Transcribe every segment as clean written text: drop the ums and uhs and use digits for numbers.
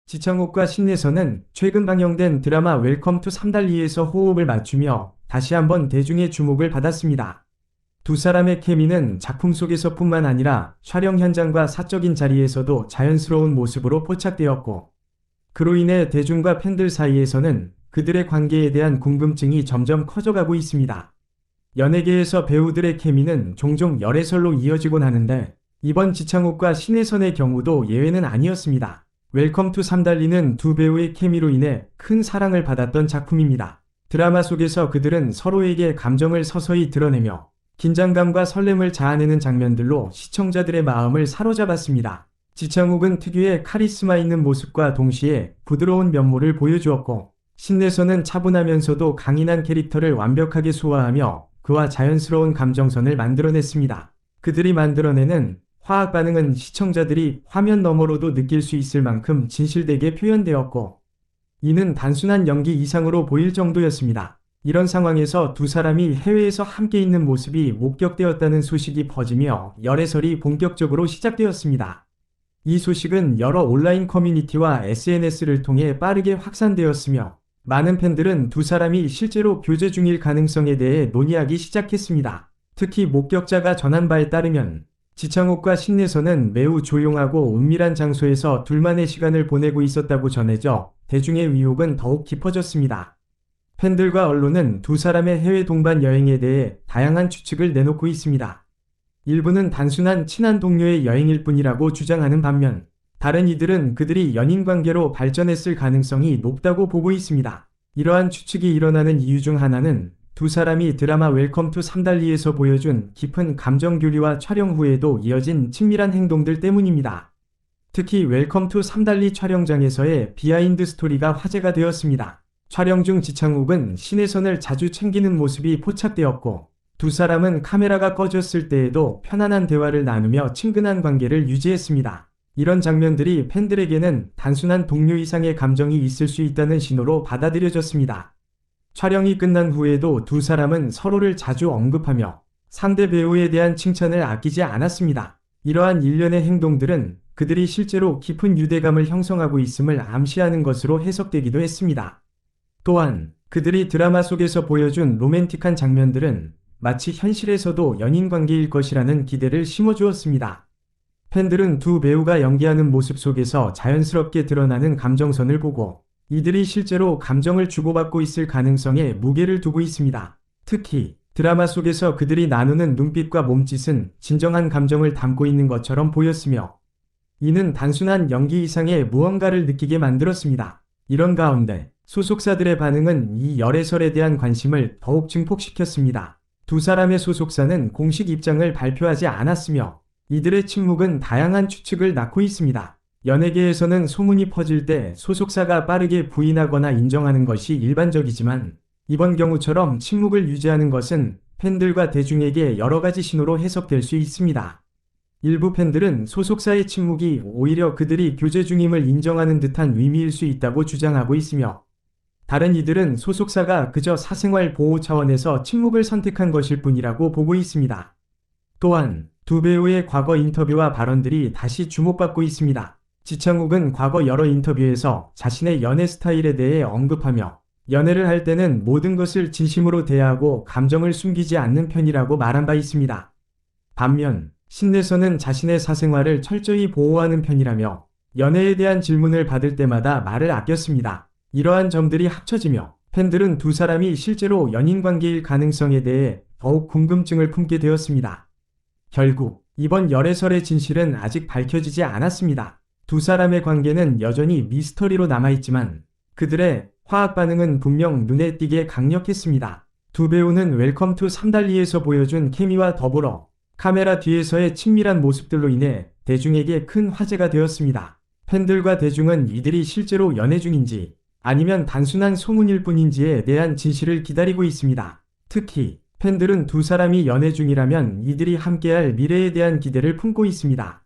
지창욱과 신내선은 최근 방영된 드라마 웰컴 투 삼달리에서 호흡을 맞추며 다시 한번 대중의 주목을 받았습니다. 두 사람의 케미는 작품 속에서뿐만 아니라 촬영 현장과 사적인 자리에서도 자연스러운 모습으로 포착되었고, 그로 인해 대중과 팬들 사이에서는 그들의 관계에 대한 궁금증이 점점 커져가고 있습니다. 연예계에서 배우들의 케미는 종종 열애설로 이어지곤 하는데, 이번 지창욱과 신혜선의 경우도 예외는 아니었습니다. 웰컴 투 삼달리는 두 배우의 케미로 인해 큰 사랑을 받았던 작품입니다. 드라마 속에서 그들은 서로에게 감정을 서서히 드러내며 긴장감과 설렘을 자아내는 장면들로 시청자들의 마음을 사로잡았습니다. 지창욱은 특유의 카리스마 있는 모습과 동시에 부드러운 면모를 보여주었고, 신내선은 차분하면서도 강인한 캐릭터를 완벽하게 소화하며 그와 자연스러운 감정선을 만들어냈습니다. 그들이 만들어내는 화학 반응은 시청자들이 화면 너머로도 느낄 수 있을 만큼 진실되게 표현되었고, 이는 단순한 연기 이상으로 보일 정도였습니다. 이런 상황에서 두 사람이 해외에서 함께 있는 모습이 목격되었다는 소식이 퍼지며 열애설이 본격적으로 시작되었습니다. 이 소식은 여러 온라인 커뮤니티와 SNS를 통해 빠르게 확산되었으며, 많은 팬들은 두 사람이 실제로 교제 중일 가능성에 대해 논의하기 시작했습니다. 특히 목격자가 전한 바에 따르면 지창욱과 신내선은 매우 조용하고 은밀한 장소에서 둘만의 시간을 보내고 있었다고 전해져 대중의 의혹은 더욱 깊어졌습니다. 팬들과 언론은 두 사람의 해외 동반 여행에 대해 다양한 추측을 내놓고 있습니다. 일부는 단순한 친한 동료의 여행일 뿐이라고 주장하는 반면, 다른 이들은 그들이 연인 관계로 발전했을 가능성이 높다고 보고 있습니다. 이러한 추측이 일어나는 이유 중 하나는 두 사람이 드라마 웰컴 투 삼달리에서 보여준 깊은 감정 교류와 촬영 후에도 이어진 친밀한 행동들 때문입니다. 특히 웰컴 투 삼달리 촬영장에서의 비하인드 스토리가 화제가 되었습니다. 촬영 중 지창욱은 신혜선을 자주 챙기는 모습이 포착되었고, 두 사람은 카메라가 꺼졌을 때에도 편안한 대화를 나누며 친근한 관계를 유지했습니다. 이런 장면들이 팬들에게는 단순한 동료 이상의 감정이 있을 수 있다는 신호로 받아들여졌습니다. 촬영이 끝난 후에도 두 사람은 서로를 자주 언급하며 상대 배우에 대한 칭찬을 아끼지 않았습니다. 이러한 일련의 행동들은 그들이 실제로 깊은 유대감을 형성하고 있음을 암시하는 것으로 해석되기도 했습니다. 또한 그들이 드라마 속에서 보여준 로맨틱한 장면들은 마치 현실에서도 연인 관계일 것이라는 기대를 심어주었습니다. 팬들은 두 배우가 연기하는 모습 속에서 자연스럽게 드러나는 감정선을 보고 이들이 실제로 감정을 주고받고 있을 가능성에 무게를 두고 있습니다. 특히 드라마 속에서 그들이 나누는 눈빛과 몸짓은 진정한 감정을 담고 있는 것처럼 보였으며, 이는 단순한 연기 이상의 무언가를 느끼게 만들었습니다. 이런 가운데 소속사들의 반응은 이 열애설에 대한 관심을 더욱 증폭시켰습니다. 두 사람의 소속사는 공식 입장을 발표하지 않았으며, 이들의 침묵은 다양한 추측을 낳고 있습니다. 연예계에서는 소문이 퍼질 때 소속사가 빠르게 부인하거나 인정하는 것이 일반적이지만, 이번 경우처럼 침묵을 유지하는 것은 팬들과 대중에게 여러 가지 신호로 해석될 수 있습니다. 일부 팬들은 소속사의 침묵이 오히려 그들이 교제 중임을 인정하는 듯한 의미일 수 있다고 주장하고 있으며, 다른 이들은 소속사가 그저 사생활 보호 차원에서 침묵을 선택한 것일 뿐이라고 보고 있습니다. 또한 두 배우의 과거 인터뷰와 발언들이 다시 주목받고 있습니다. 지창욱은 과거 여러 인터뷰에서 자신의 연애 스타일에 대해 언급하며, 연애를 할 때는 모든 것을 진심으로 대하고 감정을 숨기지 않는 편이라고 말한 바 있습니다. 반면 신내선은 자신의 사생활을 철저히 보호하는 편이라며 연애에 대한 질문을 받을 때마다 말을 아꼈습니다. 이러한 점들이 합쳐지며 팬들은 두 사람이 실제로 연인 관계일 가능성에 대해 더욱 궁금증을 품게 되었습니다. 결국 이번 열애설의 진실은 아직 밝혀지지 않았습니다. 두 사람의 관계는 여전히 미스터리로 남아있지만 그들의 화학 반응은 분명 눈에 띄게 강력했습니다. 두 배우는 웰컴 투 삼달리에서 보여준 케미와 더불어 카메라 뒤에서의 친밀한 모습들로 인해 대중에게 큰 화제가 되었습니다. 팬들과 대중은 이들이 실제로 연애 중인지 아니면 단순한 소문일 뿐인지에 대한 진실을 기다리고 있습니다. 특히 팬들은 두 사람이 연애 중이라면 이들이 함께할 미래에 대한 기대를 품고 있습니다.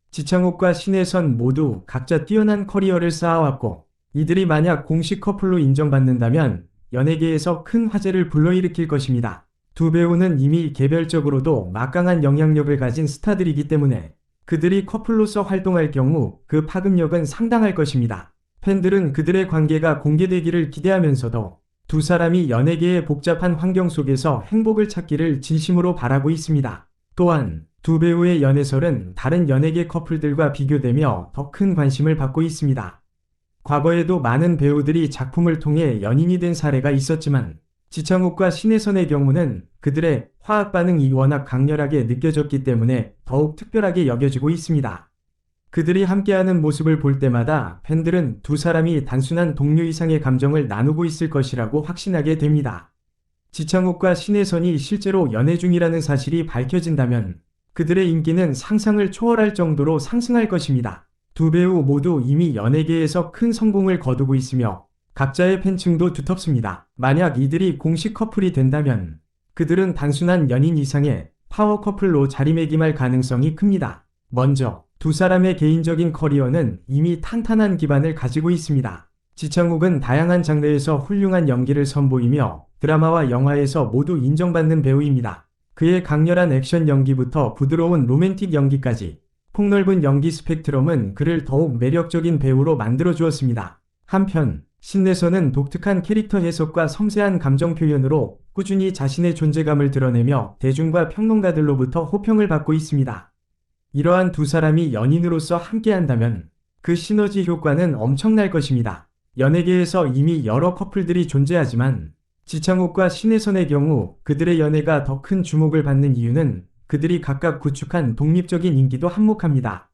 지창욱과 신혜선 모두 각자 뛰어난 커리어를 쌓아왔고, 이들이 만약 공식 커플로 인정받는다면 연예계에서 큰 화제를 불러일으킬 것입니다. 두 배우는 이미 개별적으로도 막강한 영향력을 가진 스타들이기 때문에 그들이 커플로서 활동할 경우 그 파급력은 상당할 것입니다. 팬들은 그들의 관계가 공개되기를 기대하면서도 두 사람이 연예계의 복잡한 환경 속에서 행복을 찾기를 진심으로 바라고 있습니다. 또한 두 배우의 연애설은 다른 연예계 커플들과 비교되며 더 큰 관심을 받고 있습니다. 과거에도 많은 배우들이 작품을 통해 연인이 된 사례가 있었지만 지창욱과 신혜선의 경우는 그들의 화학 반응이 워낙 강렬하게 느껴졌기 때문에 더욱 특별하게 여겨지고 있습니다. 그들이 함께하는 모습을 볼 때마다 팬들은 두 사람이 단순한 동료 이상의 감정을 나누고 있을 것이라고 확신하게 됩니다. 지창욱과 신혜선이 실제로 연애 중이라는 사실이 밝혀진다면 그들의 인기는 상상을 초월할 정도로 상승할 것입니다. 두 배우 모두 이미 연예계에서 큰 성공을 거두고 있으며 각자의 팬층도 두텁습니다. 만약 이들이 공식 커플이 된다면 그들은 단순한 연인 이상의 파워 커플로 자리매김할 가능성이 큽니다. 먼저 두 사람의 개인적인 커리어는 이미 탄탄한 기반을 가지고 있습니다. 지창욱은 다양한 장르에서 훌륭한 연기를 선보이며 드라마와 영화에서 모두 인정받는 배우입니다. 그의 강렬한 액션 연기부터 부드러운 로맨틱 연기까지 폭넓은 연기 스펙트럼은 그를 더욱 매력적인 배우로 만들어주었습니다. 한편 신혜선은 독특한 캐릭터 해석과 섬세한 감정 표현으로 꾸준히 자신의 존재감을 드러내며 대중과 평론가들로부터 호평을 받고 있습니다. 이러한 두 사람이 연인으로서 함께한다면 그 시너지 효과는 엄청날 것입니다. 연예계에서 이미 여러 커플들이 존재하지만 지창욱과 신혜선의 경우 그들의 연애가 더 큰 주목을 받는 이유는 그들이 각각 구축한 독립적인 인기도 한몫합니다.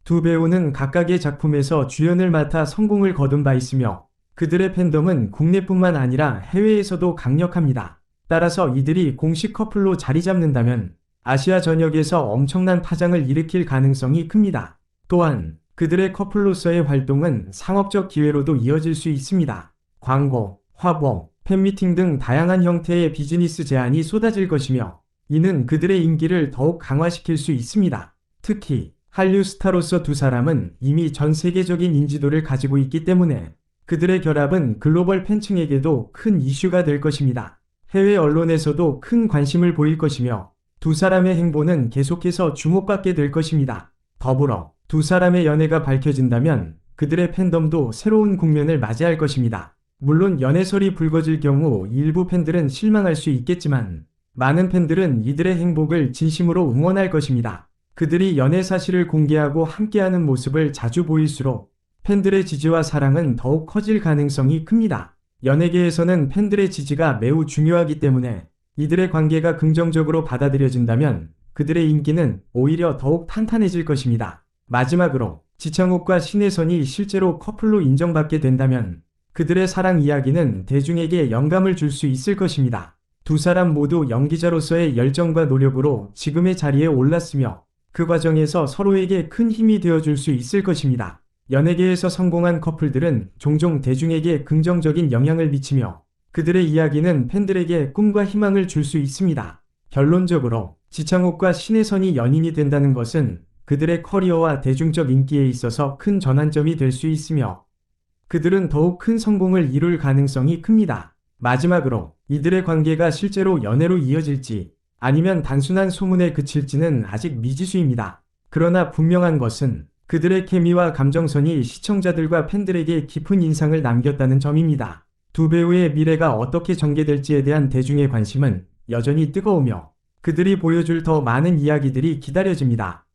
두 배우는 각각의 작품에서 주연을 맡아 성공을 거둔 바 있으며 그들의 팬덤은 국내뿐만 아니라 해외에서도 강력합니다. 따라서 이들이 공식 커플로 자리 잡는다면 아시아 전역에서 엄청난 파장을 일으킬 가능성이 큽니다. 또한 그들의 커플로서의 활동은 상업적 기회로도 이어질 수 있습니다. 광고, 화보, 팬미팅 등 다양한 형태의 비즈니스 제안이 쏟아질 것이며 이는 그들의 인기를 더욱 강화시킬 수 있습니다. 특히 한류 스타로서 두 사람은 이미 전 세계적인 인지도를 가지고 있기 때문에 그들의 결합은 글로벌 팬층에게도 큰 이슈가 될 것입니다. 해외 언론에서도 큰 관심을 보일 것이며 두 사람의 행보는 계속해서 주목받게 될 것입니다. 더불어 두 사람의 연애가 밝혀진다면 그들의 팬덤도 새로운 국면을 맞이할 것입니다. 물론 연애설이 불거질 경우 일부 팬들은 실망할 수 있겠지만 많은 팬들은 이들의 행복을 진심으로 응원할 것입니다. 그들이 연애 사실을 공개하고 함께하는 모습을 자주 보일수록 팬들의 지지와 사랑은 더욱 커질 가능성이 큽니다. 연예계에서는 팬들의 지지가 매우 중요하기 때문에 이들의 관계가 긍정적으로 받아들여진다면 그들의 인기는 오히려 더욱 탄탄해질 것입니다. 마지막으로 지창욱과 신혜선이 실제로 커플로 인정받게 된다면 그들의 사랑 이야기는 대중에게 영감을 줄 수 있을 것입니다. 두 사람 모두 연기자로서의 열정과 노력으로 지금의 자리에 올랐으며 그 과정에서 서로에게 큰 힘이 되어줄 수 있을 것입니다. 연예계에서 성공한 커플들은 종종 대중에게 긍정적인 영향을 미치며 그들의 이야기는 팬들에게 꿈과 희망을 줄 수 있습니다. 결론적으로 지창욱과 신혜선이 연인이 된다는 것은 그들의 커리어와 대중적 인기에 있어서 큰 전환점이 될 수 있으며 그들은 더욱 큰 성공을 이룰 가능성이 큽니다. 마지막으로 이들의 관계가 실제로 연애로 이어질지 아니면 단순한 소문에 그칠지는 아직 미지수입니다. 그러나 분명한 것은 그들의 케미와 감정선이 시청자들과 팬들에게 깊은 인상을 남겼다는 점입니다. 두 배우의 미래가 어떻게 전개될지에 대한 대중의 관심은 여전히 뜨거우며 그들이 보여줄 더 많은 이야기들이 기다려집니다.